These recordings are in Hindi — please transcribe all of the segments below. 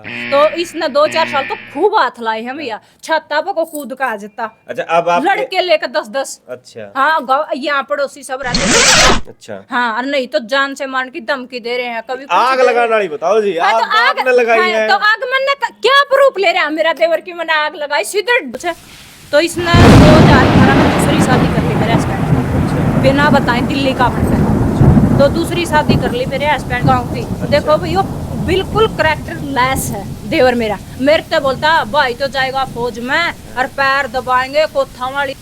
तो इसने 2-4 साल तो खूब हाथ लाए हैं भैया, छत्ता पर को कूद का आ जाता। अच्छा, अब आप लड़के लेकर 10-10। अच्छा हाँ, यहाँ पड़ोसी सब रहते हैं। अच्छा, हाँ, और नहीं तो जान से मार की धमकी दे रहे हैं, कभी कुछ आग दे रहे लगाने हैं। वाली बताओ जी। हाँ, तो आग तो आग, आपने लगाई हाँ, है। तो आग मैंने क्या प्रूफ ले रहा है मेरा देवर की मैंने आग लगाई सीधे से। तो इसने 2018 में दूसरी शादी कर ली मेरे हस्बैंड, बिना बताए दिल्ली का बनकर। तो दूसरी शादी कर ली मेरे हस्बैंड गाँव की। देखो भाई, वो बिल्कुल करेक्टर लेस है देवर मेरा। मेरे से बोलता भाई तो जाएगा फौज में और पैर दबाएंगे कोठा वाली।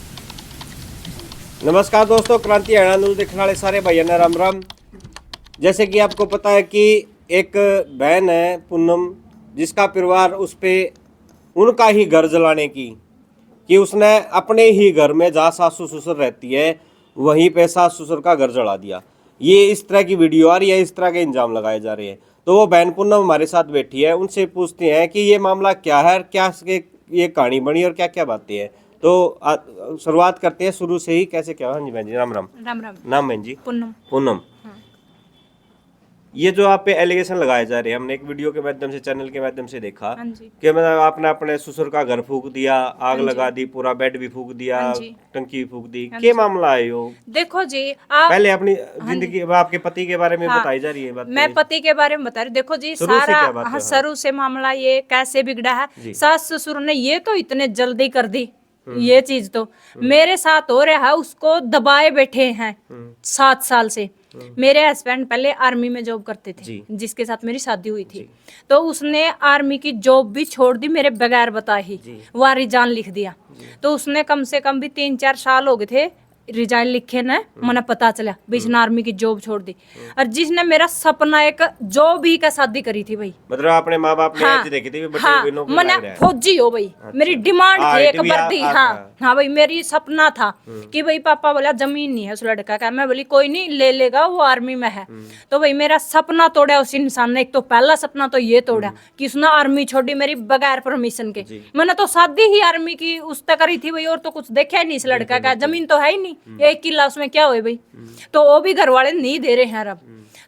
नमस्कार दोस्तों, क्रांति हरियाणा न्यूज़ देखने वाले सारे भाइयों ने राम राम। जैसे कि आपको पता है कि एक बहन है पूनम, जिसका परिवार उस पे उनका ही घर जलाने की, कि उसने अपने ही घर में जहाँ सासू ससुर रहती है वहीं पे सास ससुर का घर जला दिया। ये इस तरह की वीडियो आ रही है, इस तरह के इल्जाम लगाए जा रहे हैं। तो वो बहन पूनम हमारे साथ बैठी है, उनसे पूछते हैं कि ये मामला क्या है, क्या इसके ये कहानी बनी और क्या क्या बातें हैं। तो शुरुआत करते हैं शुरू से ही, कैसे क्या। हाँ जी बहन जी, राम राम। राम राम। नाम बहन जी? पूनम। पूनम। ये जो आप पे एलिगेशन लगाए जा रहे हैं, हमने एक वीडियो के माध्यम से, चैनल के माध्यम से देखा हाँ जी। कि मतलब आपने अपने ससुर का घर फूक दिया, आग हाँ जी। लगा दी, पूरा बेड भी फूक दिया, हाँ जी। टंकी भी फूक दी। हाँ क्या जी। मामला है यो? देखो जी, आप पहले अपनी जिंदगी, आपके पति के बारे में हाँ, बताई जा रही है बातें। मैं पति के बारे में बता रही। देखो जी, शुरू से सारा क्या बात है? हाँ, हाँ शुरू से मामला ये कैसे बिगड़ा है। जी। सास ससुर ने ये तो इतने जल्दी कर दी ये चीज। तो मेरे साथ हो रहा है, उसको दबाए बैठे हैं 7 साल से। मेरे हस्बैंड पहले आर्मी में जॉब करते थे, जी। जिसके साथ मेरी शादी हुई थी। तो उसने आर्मी की जॉब भी छोड़ दी मेरे बगैर बताए ही, वहाँ रिजाइन लिख दिया। तो उसने कम से कम भी 3-4 साल हो गए थे रिजाइन लिखे ने, मैंने पता चला भाई इसने आर्मी की जॉब छोड़ दी। और जिसने मेरा सपना एक जॉब ही का शादी करी थी भाई। मतलब अपने माँ बाप ने हाँ, ऐसी देखी थी, बच्चे हाँ, भी नौकरी मैंने लग रहा है। फौजी हो भाई। मेरी डिमांड थी एक वर्दी। हाँ हाँ भाई, मेरी सपना था कि भाई पापा बोला जमीन नहीं है उस लड़का का। मैं बोली कोई नहीं, ले लेगा, वो आर्मी में है। तो भाई मेरा सपना तोड़ा उस इंसान ने। एक तो पहला सपना तो ये तोड़ा कि उसने आर्मी छोड़ी मेरी बगैर परमिशन के। मैंने तो शादी ही आर्मी की उस तक करी थी भाई, और तो कुछ देखा ही नहीं इस लड़का का। जमीन तो है ही नहीं, 1 किला, उसमें क्या हुए भाई। तो वो भी घर वाले नहीं दे रहे हैं अब।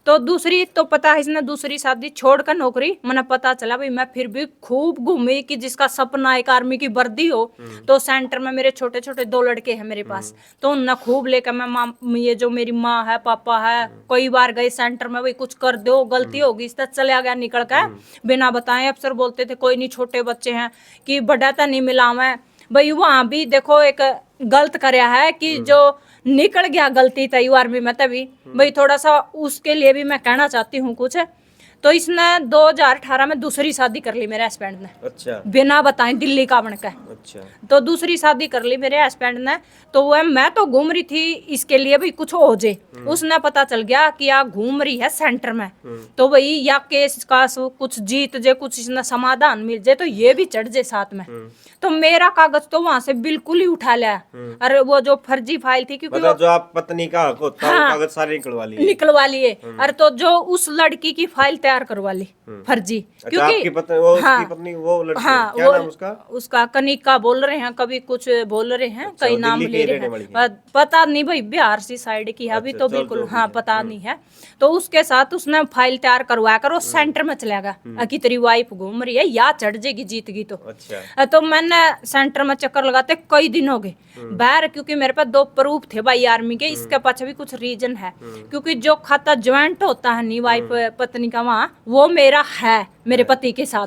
तो दूसरी तो पता है, इसने दूसरी शादी छोड़कर नौकरी, मैंने पता चला भाई। मैं फिर भी खूब घूमी कि जिसका सपना एक आर्मी की वर्दी हो। तो सेंटर में मेरे छोटे छोटे 2 लड़के हैं मेरे पास, तो उनने खूब लेकर मैं ये जो मेरी माँ है पापा है, कई बार गए सेंटर में, भाई कुछ कर दो, गलती होगी, इस तरह चले गया निकल कर बिना बताए। अफसर बोलते थे कोई नहीं, छोटे बच्चे हैं कि बड़ा तो नहीं मिला मैं भाई। वहां भी देखो एक गलत करया है कि जो निकल गया गलती तय आर्मी में, तभी भाई थोड़ा सा उसके लिए भी मैं कहना चाहती हूँ कुछ। तो इसने 2018 में दूसरी शादी कर ली मेरे हस्बैंड ने, अच्छा बिना बताए दिल्ली का बनकर। अच्छा। तो दूसरी शादी कर ली मेरे हस्बैंड ने। तो वह मैं तो घूम रही थी इसके लिए भी कुछ हो जे। उसने पता चल गया कि या घूम रही है सेंटर में, तो भाई या केस का कुछ जीत जे, कुछ इसने समाधान मिल जाए तो ये भी चढ़ जे साथ में। तो मेरा कागज तो वहां से बिल्कुल ही उठा लिया। अरे वो जो फर्जी फाइल थी, क्योंकि मतलब जो आप पत्नी का हक होता है, वो हाँ, कागज सारे निकलवा लिए। अरे तो जो उस लड़की की फाइल तैयार करवा ली फर्जी। अच्छा, क्योंकि आपकी पत्नी, वो हाँ, उसकी पत्नी, वो लड़की, हाँ, क्या नाम उसका? उसका कनिका बोल रहे हैं, कभी कुछ बोल रहे हैं। अच्छा, कई वो नाम दिल्ली ले की रहे रहने हैं, वाली है। पता नहीं भाई, बिहार सी साइड की है अभी। अच्छा, तो चल बिल्कुल जो भी हाँ है। पता नहीं है। तो उसके साथ उसने फाइल तैयार करवा कर वो सेंटर में चला गया कि तेरी वाइफ घूम रही है, या चढ़ जाएगी जीत गई तो। अच्छा। तो मैंने सेंटर में चक्कर लगाते कई दिन हो गए बाहर, क्योंकि मेरे पास 2 प्रूफ थे भाई आर्मी के। इसके पाछे भी कुछ रीजन है, क्योंकि जो खाता ज्वाइंट होता है नी वाइफ पत्नी का, वहाँ वो मेरा है मेरे पति के साथ।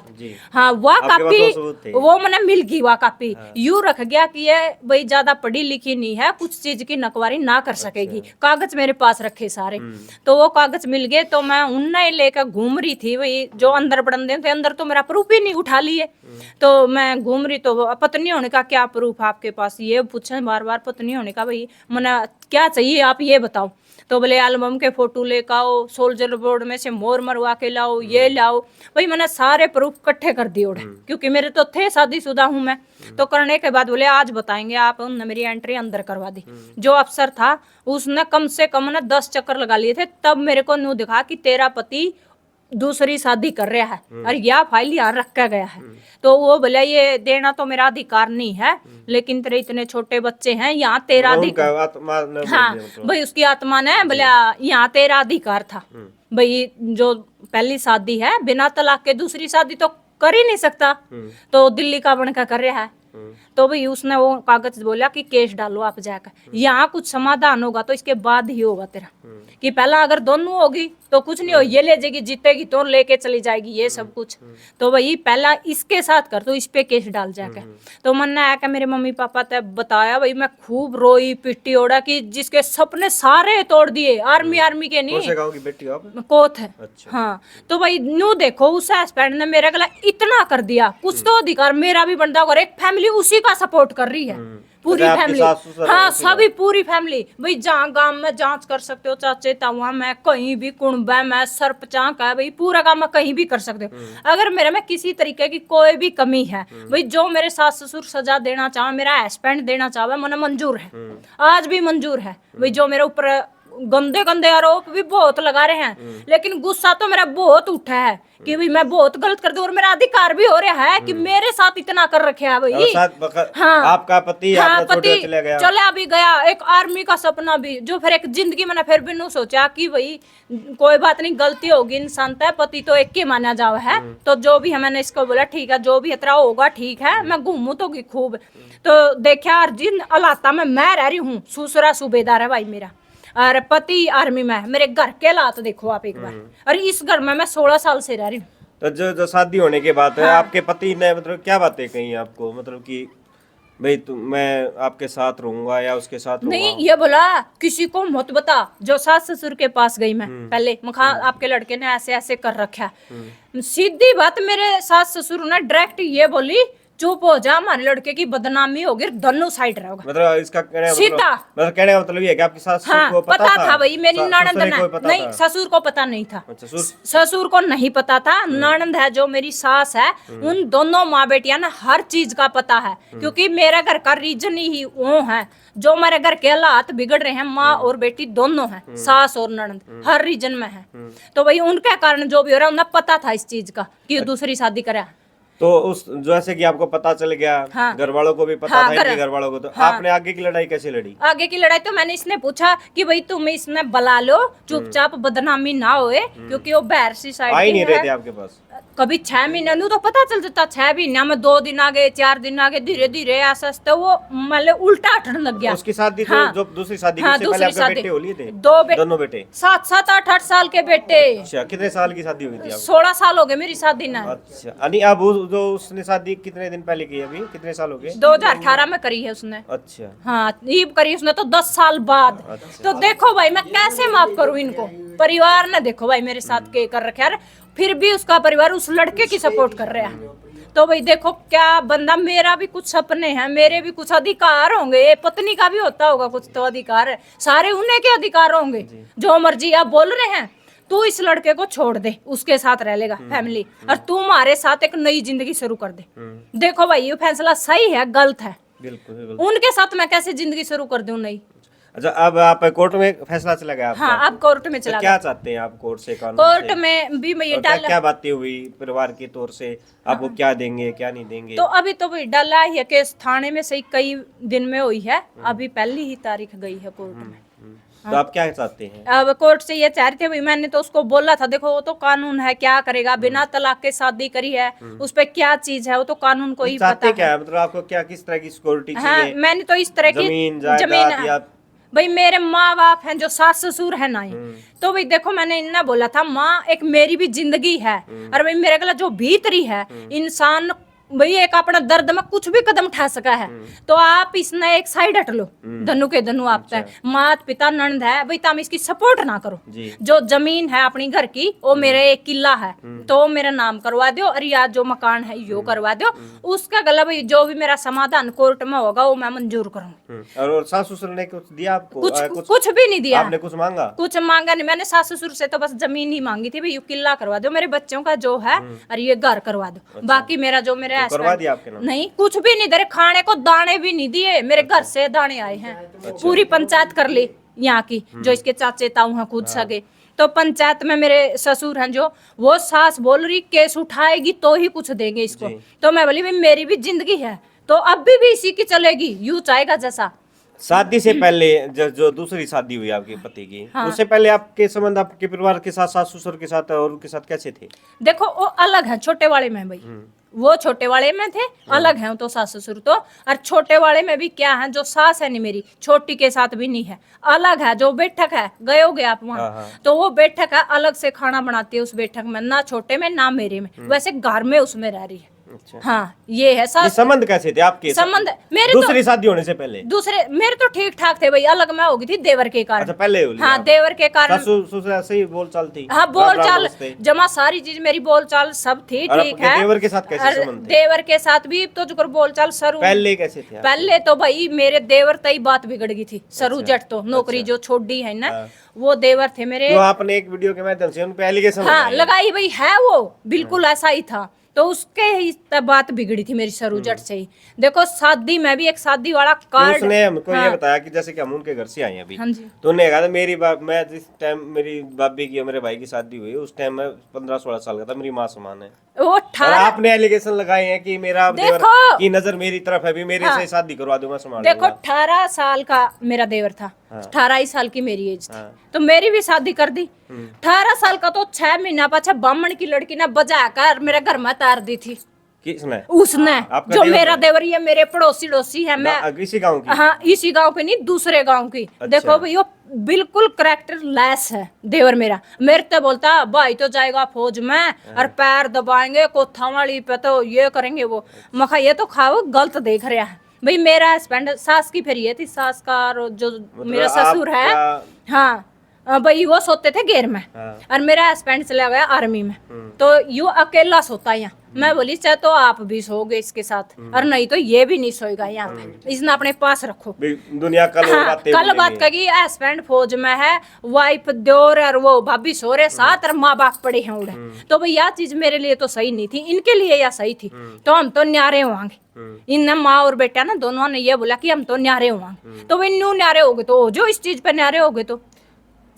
हाँ, वह कापी वो मैंने मिल गई, वह कापी यूं रख गया कि ये भाई ज्यादा पढ़ी लिखी नहीं है, कुछ चीज की नकवारी ना कर सकेगी। कागज मेरे पास रखे सारे। तो वो कागज मिल गए, तो मैं उन्हें लेकर घूम रही थी भाई। जो अंदर बड़ंदे थे, अंदर तो मेरा प्रूफ ही नहीं उठा लिए। तो मैं घूम रही, तो पत्नी होने का क्या प्रूफ आपके पास, ये पूछे बार बार। पत्नी होने का भाई मना क्या चाहिए आप ये बताओ। तो बोले एल्बम के फोटो लेकर आओ, सोल्जर बोर्ड में से मोर मरवा के लाओ, ये लाओ भाई। मैंने सारे प्रूफ इकट्ठे कर दिए उड़े, क्योंकि मेरे तो थे, शादीशुदा हूं मैं। तो करने के बाद बोले आज बताएंगे आप। उन्होंने मेरी एंट्री अंदर करवा दी। जो अफसर था उसने कम से कम ना 10 चक्कर लगा लिए थे, तब मेरे को न्यू दिखा कि तेरा पति दूसरी शादी कर रहा है और यह फाइल यहाँ रखा गया है। तो वो बोला ये देना तो मेरा अधिकार नहीं है, लेकिन तेरे इतने छोटे बच्चे हैं, यहाँ तेरा अधिकार। हाँ भाई, उसकी आत्मा ने बोला यहाँ तेरा अधिकार था भाई। जो पहली शादी है बिना तलाक के, दूसरी शादी तो कर ही नहीं सकता, तो दिल्ली का बन का कर रहा है। तो भाई उसने वो कागज बोला कि केस डालो आप जाकर, यहाँ कुछ समाधान होगा तो इसके बाद ही होगा तेरा, कि पहला अगर दोनों होगी तो कुछ नहीं हो, ये ले जाएगी, जीतेगी तो लेके चली जाएगी ये सब कुछ। तो भाई पहला इसके साथ कर, तो इस पे केस डाल जाके। तो मन ने आया मेरे मम्मी पापा तब बताया, भाई मैं खूब रोई पिट्टी ओढ़ा कि जिसके सपने सारे तोड़ दिए, आर्मी के नहीं। कौन से गांव की बेटी हो आप? कोत है। अच्छा। हाँ, तो भाई न्यू देखो उस हस्बैंड ने मेरा गला इतना कर दिया, कुछ तो अधिकार मेरा भी बनता होगा। एक फैमिली उसी का सपोर्ट कर रही है, पूरी आपकी फैमिली। सास ससुर हाँ, उसी का? सभी पूरी फैमिली। भाई जहाँ गांव में जांच कर सकते हो, चाचे ताऊआ मैं कहीं भी, कुणबा मैं सरपंच है, भाई पूरा काम में कहीं भी कर सकते हो। अगर मेरे में किसी तरीके की कोई भी कमी है, भाई जो मेरे सास ससुर सजा देना चाहे, मेरा हस्बैंड देना चाहे, मन मंजूर है, आज भी मंजूर है। भाई जो मेरे ऊपर गंदे गंदे आरोप भी बहुत लगा रहे हैं, लेकिन गुस्सा तो मेरा बहुत उठा है कि भाई मैं बहुत गलत कर दूं, और मेरा अधिकार भी हो रहा है कि मेरे साथ इतना कर रखे है भाई। हाँ, आपका पति हाँ, आपने पति चले गया, चला भी गया, एक आर्मी का सपना भी, जो फिर एक जिंदगी मैंने फिर भी नहीं सोचा कि भाई कोई बात नहीं, गलती होगी, इंसान था, पति तो एक ही माना जावा है। तो जो भी है मैंने इसको बोला ठीक है, जो भी खतरा होगा ठीक है, मैं घूमू तो खूब। तो देखा जिन हालात में मैं रह रही हूँ, ससुरा सूबेदार है भाई मेरा, और पति आर्मी में, मेरे घर के हालात देखो आप एक बार। और इस घर में मैं 16 साल से रह रही हूँ। तो जो शादी होने के बाद हाँ। आपके पति ने मतलब क्या बातें कही आपको, मतलब कि भाई मैं आपके साथ रहूंगा या उसके साथ रहूंगा? नहीं, ये बोला किसी को मत बता। जो सास ससुर के पास गई मैं पहले, मखा आपके लड़के ने ऐसे ऐसे कर रखा है, सीधी बात मेरे सास ससुर ने डायरेक्ट ये बोली, चुप हो जा, हमारे लड़के की बदनामी होगी, दोनों साइड रहोगा। मतलब इसका सीधा मतलब कहने का मतलब ये है कि आपकी सास हाँ, को पता था भाई, मेरी ननद नहीं, था? ससुर को पता नहीं था। अच्छा, ससुर को नहीं पता था। ननद है जो मेरी सास है, उन दोनों माँ बेटिया ने हर चीज का पता है, क्योंकि मेरे घर का रीजन ही वो है, जो मेरे घर के हालात बिगड़ रहे हैं, माँ और बेटी दोनों हैं, सास और ननद हर रीजन में है। तो भाई उनके कारण जो भी हो रहा है, उन्हें पता था इस चीज का कि दूसरी शादी करा। तो उस जैसे कि आपको पता चल गया, हाँ, घर वालों को भी पता था, इनके घर वालों को, तो हाँ, आपने आगे की लड़ाई कैसे लड़ी? आगे की लड़ाई तो मैंने इसने पूछा कि भाई तुम इसमें बुला लो, चुपचाप बदनामी ना होए, क्योंकि वो बाहर सी साइड आ ही नहीं रहे थे आपके पास। कभी 6 महीने नू तो पता चल जाता, 6 महीने में 2 दिन आगे 4 दिन आगे, धीरे धीरे ऐसा वो मतलब उल्टा हटने लग गया। उसकी शादी हाँ, जो दूसरी शादी हाँ, उससे पहले दूसरी आपके शादी, बेटे हो लिए थे? दोनों बेटे 7-7 8-8 साल के बेटे। अच्छा, कितने साल की शादी हुई थी आपकी? 16 साल हो गए मेरी शादी ना। अच्छा, यानी अब जो उसने शादी कितने दिन पहले की है, अभी कितने साल हो गए? 2018 में करी है उसने। अच्छा, हाँ, ईब करी उसने तो 10 साल बाद। तो देखो भाई मैं कैसे माफ करूं इनको, परिवार ने देखो भाई मेरे साथ के कर रखे यार, फिर भी उसका परिवार उस लड़के की सपोर्ट कर रहा है। तो भाई देखो क्या बंदा, मेरा भी कुछ सपने हैं, मेरे भी कुछ अधिकार होंगे, पत्नी का भी होता होगा कुछ तो अधिकार है, सारे उन्हीं के अधिकार होंगे। जो मर्जी आप बोल रहे हैं, तू इस लड़के को छोड़ दे, उसके साथ रह लेगा फैमिली, और तू हमारे साथ एक नई जिंदगी शुरू कर दे। देखो भाई ये फैसला सही है गलत है, बिल्कुल। उनके साथ मैं कैसे जिंदगी शुरू कर दूं? नहीं। अच्छा, अब आप कोर्ट में फैसला चला गया आपका? हाँ, अब कोर्ट में चला तो क्या चाहते हैं आप कोर्ट से, कानून कोर्ट से? में भी मैं ये क्या डाला, क्या बातें हुई परिवार के तौर से, आपको क्या देंगे क्या नहीं देंगे? तो अभी तो भाई डाला ही है केस थाने में, सही कई दिन में हुई है, अभी पहली ही तारीख गई है कोर्ट में। तो आप क्या चाहते हैं? अब कोर्ट से ये चाह रहे थे भाई, मैंने तो उसको बोला था देखो वो तो कानून है, क्या करेगा, बिना तलाक के शादी करी है, उस पे क्या चीज है वो तो कानून को ही पता क्या है। है, मतलब आपको क्या किस तरह की सिक्योरिटी हाँ, चाहिए? मैंने तो इस तरह की जमीन या भाई मेरे माँ बाप हैं जो सास ससुर है ना, तो भाई देखो मैंने इन्हें बोला था माँ एक मेरी भी जिंदगी है, और भाई मेरे गला जो भीतरी है इंसान भाई एक अपना दर्द में कुछ भी कदम उठा सका है, तो आप इसने एक साइड हट लो, धनु के धनु आप तय मात पिता नंद है भाई, तुम इसकी सपोर्ट ना करो। जो जमीन है अपनी घर की वो मेरे एक किला है, तो मेरा नाम करवा दो, और या जो मकान है यो करवा दो, उसका गला भाई जो भी मेरा समाधान कोर्ट में होगा वो मैं मंजूर करूंगी। और सास ससुर ने कुछ दिया आपको? कुछ भी नहीं दिया। आपने कुछ मांगा? कुछ मांगा नहीं, मैंने सास ससुर से तो बस जमीन ही मांगी थी, भाई ये किला करवा दो, मेरे बच्चों का जो है, और ये घर करवा दो, बाकी मेरा जो मेरे करवा दिया आपके नाम? नहीं, कुछ भी नहीं दे रहे, खाने को दाने भी नहीं दिए, मेरे घर से दाने आए हैं। पूरी पंचायत कर ली यहाँ की, जो इसके चाचे ताऊ हैं खुद सगे, तो पंचायत में मेरे ससुर हैं जो, वो सास बोल रही केस उठाएगी तो ही कुछ देंगे इसको, तो मैं बोली भाई मेरी भी जिंदगी है, तो अब भी इसी की चलेगी, यूं चाहेगा जैसा। शादी से पहले जो दूसरी शादी हुई आपके पति की, हाँ। उससे पहले आपके संबंध आपके परिवार के साथ, सास ससुर के साथ और उनके साथ कैसे थे? देखो वो अलग है, छोटे वाले में भाई वो छोटे वाले में थे, अलग है तो सास ससुर तो। और छोटे वाले में भी क्या है, जो सास है नहीं मेरी, छोटी के साथ भी नहीं है, अलग है। जो बैठक है, गए होगे आप वहाँ, तो वो बैठक है, अलग से खाना बनाती है उस बैठक में, ना छोटे में ना मेरे में, वैसे घर में उसमें रह रही है। अच्छा। हाँ ये है ये सास। संबंध कैसे थे आपके? संबंध मेरे दूसरी शादी होने से पहले? दूसरे मेरे तो ठीक ठाक थे भाई, अलग मैं हो गई थी देवर के कारण। अच्छा, पहले हो लिया। हाँ देवर के कारण। ससुर ऐसे ही बोल चाल थी? हाँ बोल चाल नमस्ते। जमा सारी चीज मेरी बोल चाल सब थी, और ठीक आपके है। देवर के साथ कैसे और संबंध थे? देवर के साथ भी तो जो बोल चाल सरू पहले कैसे थे? पहले तो भाई मेरे देवर तई बात बिगड़ गई थी। सरू जट तो नौकरी जो छोड़ दी है ना, वो देवर थे मेरे। जो आपने एक वीडियो के माध्यम से उन पे एलिगेशन हाँ लगाई भाई है, वो बिल्कुल ऐसा ही था। तो उसके ही बात बिगड़ी थी मेरी सरू जट से ही। देखो शादी में भी एक शादी वाला कार्ड, उसने हमको ये बताया कि जैसे कि हम उनके घर से आए हैं अभी, हाँ जी, तो उन्होंने कहा था मेरी मैं जिस टाइम मेरी भाभी की और मेरे भाई की शादी हुई उस टाइम मैं 15-16 साल का था, मेरी माँ समान है। वो और 18 आपने एलिगेशन लगाए हैं कि मेरा देवर देखो की नजर मेरी तरफ है, भी मेरे से शादी करवा दूंगा, संभाल देखो लूंगा। 18 साल का मेरा देवर था, 18 ही साल की मेरी एज थी, हाँ। तो मेरी भी शादी कर दी। 18 साल का तो 6 महीना पाछा बामण की लड़की ने बजा कर मेरे घर में तार दी थी। किसने? उसने, आपका जो देवर मेरा है? देवर, ये मेरे पड़ोसी डोसी है। मैं इसी गांव की? हाँ इसी गांव की नहीं, दूसरे गांव की। अच्छा। देखो भाई वो बिल्कुल करेक्टर लेस है देवर मेरा। मेरे तो बोलता भाई तो जाएगा फौज में और पैर दबाएंगे कोठा वाली पे, तो ये करेंगे वो। मखा ये तो खाओ गलत देख रहा है भाई। मेरा हस्बैंड सास की फिर ये थी, सास का और जो मेरा ससुर है, हाँ भाई वो सोते थे घेर में, और मेरा हस्बैंड चला गया आर्मी में, तो यू अकेला सोता है यहाँ। मैं बोली चाहे तो आप भी सोओगे इसके साथ, और नहीं तो ये भी नहीं सोएगा यहाँ पे, इसने अपने पास रखो। दुनिया कल हाँ, कल बात कही हस्बैंड फौज में है, वाइफ देवर और वो भाभी सो रहे साथ, और माँ बाप पड़े हैं उड़े। तो भाई यह चीज मेरे लिए तो सही नहीं थी, इनके लिए यह सही थी। तो हम तो न्यारे होंगे, इन माँ और बेटा ना दोनों ने ये बोला कि हम तो न्यारे होंगे। तो भाई न्यू न्यारे हो गए तो जो इस चीज पे न्यारे हो गए तो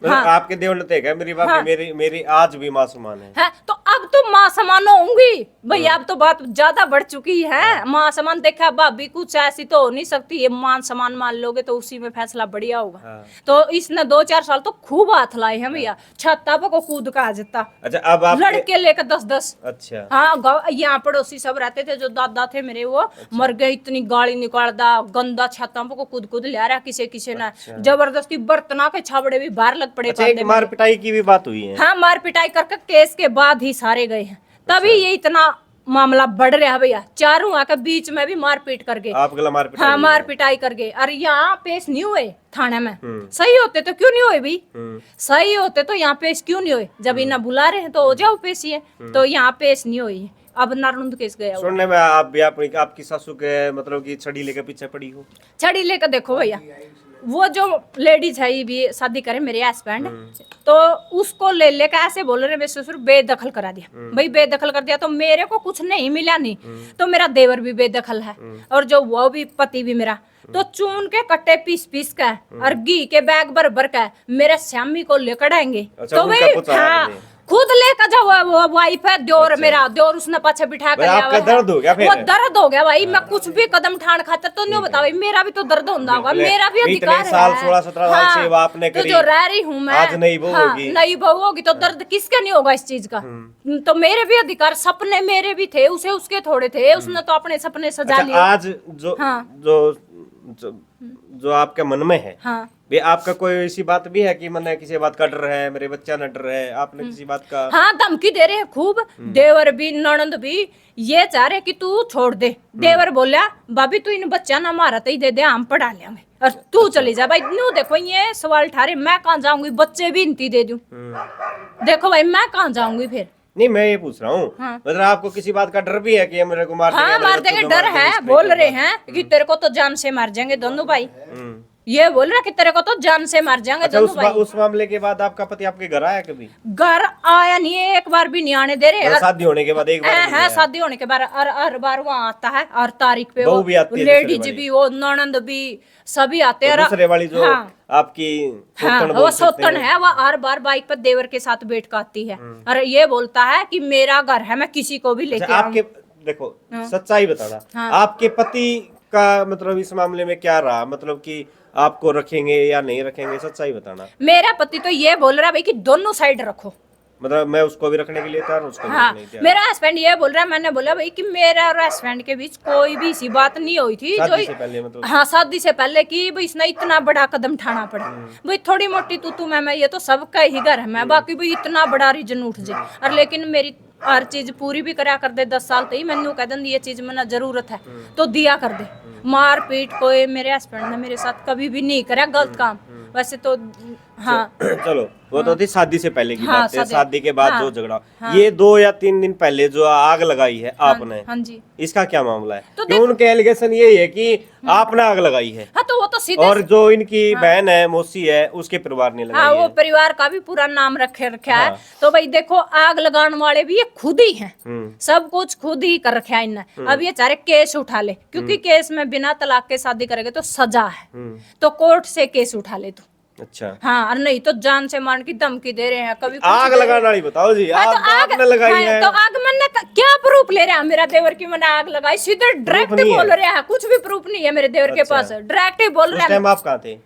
हाँ। आपके देवर ने देखा मेरी बात, हाँ। मेरी आज भी माँ समान है। तो अब तो माँ समान होंगी भाई, अब तो बात ज्यादा बढ़ चुकी है। माँ समान देखा भाभी कुछ ऐसी तो हो नहीं सकती, ये मान समान मान लोगे तो उसी में फैसला बढ़िया होगा। हाँ। तो इसने 2-4 साल तो खूब हाथ लाए हैं भैया, छत्ता पर को कूद का जता। अच्छा, अब आप लड़के लेकर 10-10। अच्छा, हाँ यहाँ पड़ोसी सब रहते थे, जो दादा थे मेरे वो मर गए, इतनी गाली निकालदा गंदा छत्ता पर को कूद ले रहा किसी ने। जबरदस्ती बर्तना के छाबड़े भी बाहर पड़े। अच्छा, एक मार पिटाई की भी बात हुई है? हाँ मार पिटाई करके केस के बाद ही सारे गए हैं, तभी ये इतना मामला बढ़ रहा है भैया। चारों आके बीच में भी मार पीट कर गए। आप गला मार पिटाई? हाँ मार पिटाई कर गए। अरे यहाँ पेश नहीं हुए थाने में, सही होते तो क्यों नहीं हुए भी, सही होते तो यहाँ पेश क्यों नहीं हुए। जब इन्हें बुला रहे हैं तो हो जाओ पेश, ये तो यहाँ पेश नहीं हुई। अब नारनुंद केस गया। सुनने में आप भी आपकी सासू के मतलब कि छड़ी लेकर पीछे पड़ी हो? छड़ी लेकर देखो भैया, वो जो लेडीज है ये भी शादी करे मेरे हस्बैंड, तो उसको ले लेकर ऐसे बोल रहे मेरे ससुर बेदखल करा दिया। भाई बेदखल कर दिया तो मेरे को कुछ नहीं मिला नहीं, तो मेरा देवर भी बेदखल है, और जो वो भी पति भी मेरा। तो चून के कट्टे पीस का और घी के बैग भर का मेरे श्यामी को लेकर आएंगे। अच्छा, तो भाई हाँ खुद लेकर जाओ, वाइफ है देवर मेरा, देवर उसने पाछे बिठा कर आपका दर्द हो गया फिर? वो दर्द हो गया भाई, मैं कुछ भी कदम ठान खाता तो नहीं बता भाई, मेरा भी तो दर्द होता होगा, मेरा भी अधिकार है। 16-17 साल से आपने तो जो रह रही हूँ मैं, आज नई बहू होगी, नई बहू होगी तो दर्द किसका नहीं होगा इस चीज का। तो मेरे भी अधिकार, सपने मेरे भी थे, उसे उसके थोड़े थे, उसने तो अपने सपने सजा लिए। आज जो आपके मन में है, हाँ आपका कोई ऐसी बात भी है कि मैंने किसी बात का डर है, मेरे बच्चा न डर है, आपने किसी बात का? हाँ धमकी दे रहे हैं खूब, देवर भी ननंद भी ये चाह रहे कि तू छोड़ दे। देवर बोला भाभी तू इन बच्चा ना मारा तो ही दे दे, हम पढ़ा लेंगे और तू चली जा। भाई न्यू देखो ये सवाल ठारे, मैं कहाँ जाऊंगी, बच्चे भी इनती दे दूं। देखो भाई मैं कहाँ जाऊंगी फिर। नहीं मैं ये पूछ रहा हूँ, हाँ। मतलब आपको किसी बात का डर भी है कि मेरे को मार देंगे? हाँ मार देंगे डर है, बोल रहे हैं कि तेरे को तो जान से मार जाएंगे दोनों भाई, ये बोल रहा कि तेरे को तो जान से मार जाएंगे दोनों भाई। उस मामले के बाद आपका पति आपके घर आया कभी? घर आया नहीं है, एक बार भी नहीं आने दे रहे। शादी होने के बाद एक बार है शादी होने के बाद हर बार वहाँ आता है, हर तारीख पे बहू भी आती है, लेडीज भी, वो ननंद भी, सभी आते हैं। दूसरे वाली जो आपकी हाँ वो सोतन है, वो हर बार बाइक पर देवर के साथ बैठ कर आती है और ये बोलता है कि मेरा घर है, मैं किसी को भी लेके आपके देखो सच्चाई बताना, आपके पति आपका मतलब इस मामले में क्या रहा, मतलब कि आपको रखेंगे या नहीं रखेंगे, सच्चाई बताना। मेरा पति तो ये बोल रहा है भाई कि दोनों साइड रखो। मतलब मैं उसको भी रखने के लिए तैयार हूं, उसको भी हाँ, रखने के लिए तैयार मेरा हस्बैंड ये बोल रहा है, मैंने बोला भाई कि मेरा और हस्बैंड के बीच कोई भी सी बात नहीं हुई थी हूं। जो शादी से पहले मतलब। हाँ शादी से पहले कि भाई इसने इतना बड़ा कदम उठाना पड़ा। भाई थोड़ी मोटी तू मैं ये तो सबका ही घर है, मैं बाकी भाई इतना बड़ा रीजन उठ जाए और लेकिन मेरी हर चीज पूरी भी करा कर दे 10 साल तो ही मैंने कह दिन ये चीज मैंने जरूरत है तो दिया कर दे। मार पीट कोई मेरे हस्बैंड ने मेरे साथ कभी भी नहीं करा गलत काम। वैसे तो हाँ चलो वो तो थी शादी से पहले की हाँ, बात है, शादी के बाद हाँ, जो झगड़ा, हाँ। ये 2 या 3 दिन पहले जो आग लगाई है आपने, हाँ जी, इसका क्या मामला है? तो क्यों उनके एलिगेशन यही है कि आपने आग लगाई है हाँ तो वो तो सीधे और जो इनकी बहन है, मौसी है, उसके परिवार ने हाँ लगाई वो है। परिवार का भी पूरा नाम रखा है। हाँ। तो भाई देखो आग लगाने वाले भी ये खुद ही हैं, हम्म। सब कुछ खुद ही कर रखा है इनने। अब ये चाहे केस उठा ले क्योंकि केस में बिना तलाक के शादी करेंगे तो सजा है, तो कोर्ट से केस उठा ले तू। अच्छा, हाँ और नहीं तो जान से मारने की धमकी दे रहे हैं कभी कुछ आग दे रहे लगाने वाली बताओ जी। हाँ, आग तो आग आपने लगाई हाँ, है तो आग मैंने क्या प्रूफ ले रहा है मेरा देवर की मैंने आग लगाई? सीधे डायरेक्ट नहीं बोल है। रहा है, कुछ भी प्रूफ नहीं है मेरे देवर के अच्छा। पास, डायरेक्ट ही बोल उस रहा टाइम है। आप कहाँ थे?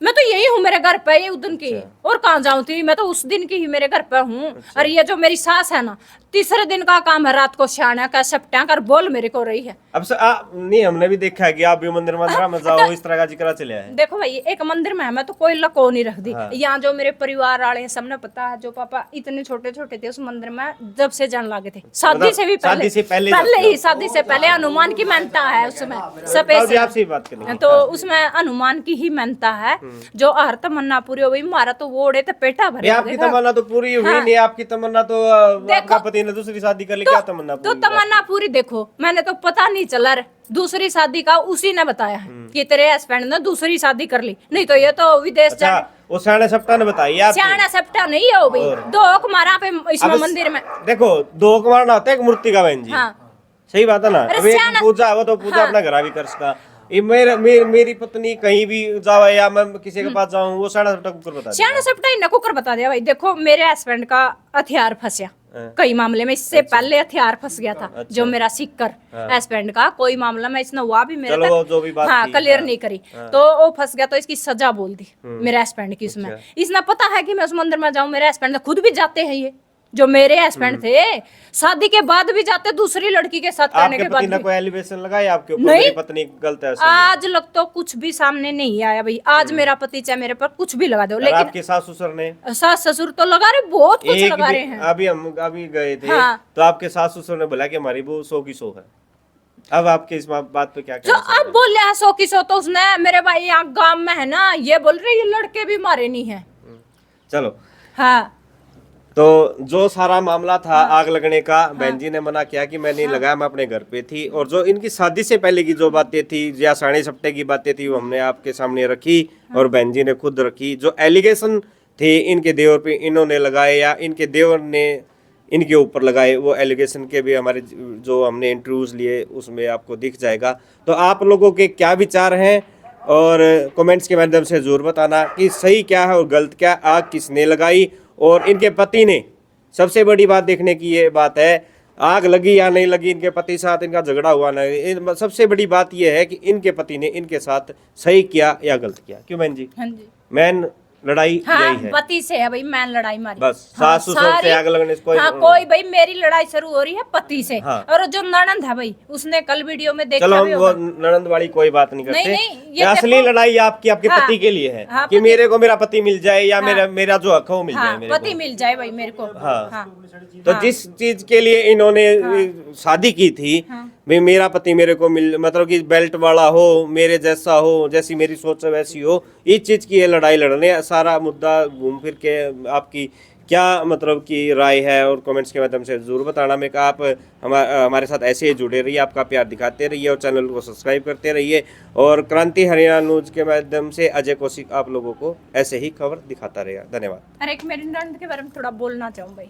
मैं तो यही हूँ मेरे घर पे, ये उस दिन की और कहाँ जाऊँ थी, मैं तो उस दिन की ही मेरे घर पे हूँ। और ये जो मेरी सास है ना, तीसरे दिन का काम है रात को सियाना का सपटा कर बोल मेरे को रही है। अब नहीं, हमने भी देखा है कि आप भी मंदिर में जाओ, इस तरह का जिक्र चला है। देखो भाई एक मंदिर में है, मैं तो कोई लको नहीं रख दी। हाँ। यहाँ जो मेरे परिवार वाले हैं सबने पता है, जो पापा इतने छोटे छोटे थे उस मंदिर में जब से जान लागे थे, शादी से भी पहले, शादी से पहले ही शादी से पहले हनुमान की मानता है उसमें सफेद, आपसे बात करेंगे। तो उसमें हनुमान की ही मानता है। जो हर तमन्ना पूरी हो गई, मारा तो वो ओढ़े तो पेटा भरे। आपकी तमन्ना तो पूरी हुई नहीं, आपकी तमन्ना तो आपका पति ने दूसरी शादी कर ली, क्या तमन्ना तो तमन्ना पूरी देखो, मैंने तो पता नहीं चला रे, दूसरी शादी का उसी ने बताया है कि तेरे हस्बैंड ने दूसरी शादी कर ली, नहीं तो ये तो विदेश अच्छा, वो सियाने सप्ता ने बताई आपको? सियाना सप्टा नहीं है वो भाई, दो कुमारा पे इसमें मंदिर में। देखो 2 कुमार होता है, एक मूर्ति का बहन जी। हाँ सही बात है ना। अरे अब एक सियाना- पूजा वो तो पूजा अपना घर भी कर सकता। ये मेरी पत्नी कहीं भी जावे या मैं किसी के पास जाऊं, वो सियाना सप्ता कुकर बता सियाना सप्टा ही नकुकर बता दिया भाई। देखो मेरे हस्बैंड का हथियार फंसा कई मामले में, इससे पहले हथियार फंस गया था जो मेरा सिक्कर हस्बैंड का कोई मामला में इसने हुआ भी मेरे चलो, जो भी बात हाँ थी, क्लियर हाँ, नहीं करी, तो वो फंस गया, तो इसकी सजा बोल दी मेरे हस्बैंड की। इसमें इसने पता है कि मैं उस मंदिर में जाऊं, मेरे हस्बैंड खुद भी जाते हैं, ये जो मेरे हस्बैंड थे शादी के बाद भी जाते, दूसरी लड़की के साथ करने आपके के पति बाद ने भी। कोई एलिगेशन लगाया आपके ऊपर? नहीं। मेरी पत्नी गलत है, आज लग तो कुछ भी सामने नहीं आया भाई। आज मेरा पति चाहे मेरे पर कुछ भी लगा दो, और लेकिन आपके सास ससुर ने सास ससुर तो लगा रहे, बहुत कुछ एक लगा भी- रहे हैं। अभी हम अभी गए थे, हाँ। तो आपके सास ससुर ने बोला कि हमारी वो 100 की 100 है। अब आपके इस बात पे क्या जो कहना अब बोल रहा है 100 की 100, तो उसने मेरे भाई यहाँ गांव में है ना, ये बोल रहे ये लड़के भी मारे नहीं है। चलो, हाँ तो जो सारा मामला था आग लगने का, बहन जी ने मना किया कि मैं नहीं लगाया, मैं अपने घर पे थी। और जो इनकी शादी से पहले की जो बातें थी या साढ़े सप्ते की बातें थी, वो हमने आपके सामने रखी और बहन जी ने खुद रखी। जो एलिगेशन थे इनके देवर पे इन्होंने लगाए या इनके देवर ने इनके ऊपर लगाए, वो एलिगेशन के भी हमारे जो हमने इंटरव्यूज लिए उसमें आपको दिख जाएगा। तो आप लोगों के क्या विचार हैं और कमेंट्स के माध्यम से जरूर बताना कि सही क्या है और गलत क्या, आग किसने लगाई। और इनके पति ने, सबसे बड़ी बात देखने की ये बात है, आग लगी या नहीं लगी, इनके पति साथ इनका झगड़ा हुआ नहीं, सबसे बड़ी बात ये है कि इनके पति ने इनके साथ सही किया या गलत किया। क्यों बहन जी? हाँ जी, मैन लड़ाई हाँ यही है, पति से है भाई, मैं लड़ाई मारी बस हाँ, सास ससुर से आग लगने से कोई हाँ कोई भाई, मेरी लड़ाई शुरू हो रही है पति से। हाँ। और जो ननंद है भाई, उसने कल वीडियो में देखा चलो भी हम वो होगा। ननंद वाली कोई बात नहीं करते। नहीं, ये ये असली देखो- लड़ाई आपकी आपके हाँ, पति के लिए है हाँ, कि पति- मेरे को मेरा पति मिल जाए या हाँ, मेरा जो हक है वो मिल जाए हाँ मेरे पति को। मिल जाए भाई मेरे को। हाँ। हाँ तो जिस चीज के लिए इन्होंने शादी की थी, भाई मेरा पति मेरे को मिल, मतलब कि बेल्ट वाला हो, मेरे जैसा हो, जैसी मेरी सोच है वैसी हो, इस चीज की ये लड़ाई लड़ने। सारा मुद्दा घूम फिर के आपकी क्या मतलब की राय है और कमेंट्स के माध्यम से जरूर बताना। मैं कहा आप हमारे साथ ऐसे ही जुड़े रहिए, आपका प्यार दिखाते रहिए और चैनल को सब्सक्राइब करते रहिए। और क्रांति हरियाणा न्यूज के माध्यम से अजय कौशिक आप लोगों को ऐसे ही खबर दिखाता रहेगा। धन्यवाद। अरे एक मेरी ननद के बारे में थोड़ा बोलना चाहूँ भाई।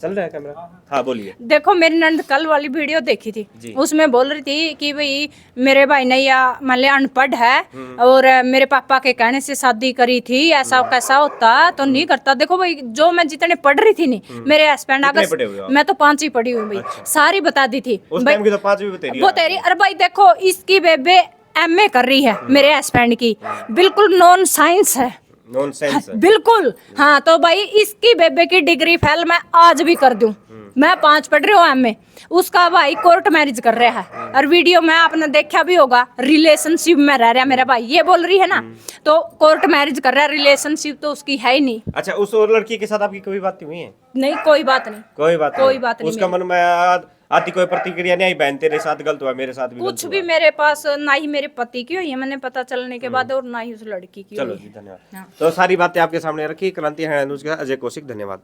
चल रहा है कैमरा? हाँ बोलिए। देखो मेरी नंद कल वाली वीडियो देखी थी, उसमें बोल रही थी कि भाई मेरे भाई ने या मान लिया अनपढ़ है और मेरे पापा के कहने से शादी करी थी, ऐसा कैसा होता तो नहीं करता। देखो भाई जो मैं जितने पढ़ रही थी नहीं, मेरे हस्बैंड अगर मैं तो 5 ही पढ़ी हुई भाई, सारी बता दी थी उस टाइम की तो 5 भी वो तेरी। अरे भाई देखो इसकी बेबे एमए कर रही है मेरे हस्बैंड की, बिल्कुल नॉन साइंस है, नॉनसेंस है। बिल्कुल। हाँ तो भाई इसकी बेबे की डिग्री फेल मैं आज भी कर दूं। मैं 5 पढ़ रही हूँ एमए, उसका भाई कोर्ट मैरिज कर रहा है, और वीडियो में आपने देखा भी होगा, रिलेशनशिप में रह रहा है मेरा भाई, ये बोल रही है ना, तो कोर्ट मैरिज कर रहा है, रिलेशनशिप तो उसकी है ही नहीं। अच्छा, उस और लड़की के साथ आपकी कभी बात नहीं हुई है? नहीं कोई बात नहीं, कोई बात कोई नहीं। बात नहीं उसका मन में आती कोई प्रतिक्रिया नहीं आई, बहन तेरे साथ गलत हुआ, मेरे साथ भी कुछ गलत भी हुआ? मेरे पास ना ही मेरे पति की हुई है मैंने पता चलने के बाद, और ना ही उस लड़की की चलो हुई जी, है। धन्यवाद। हाँ। तो सारी बातें आपके सामने रखी। क्रांति है न्यूज़ का अजय कौशिक, धन्यवाद।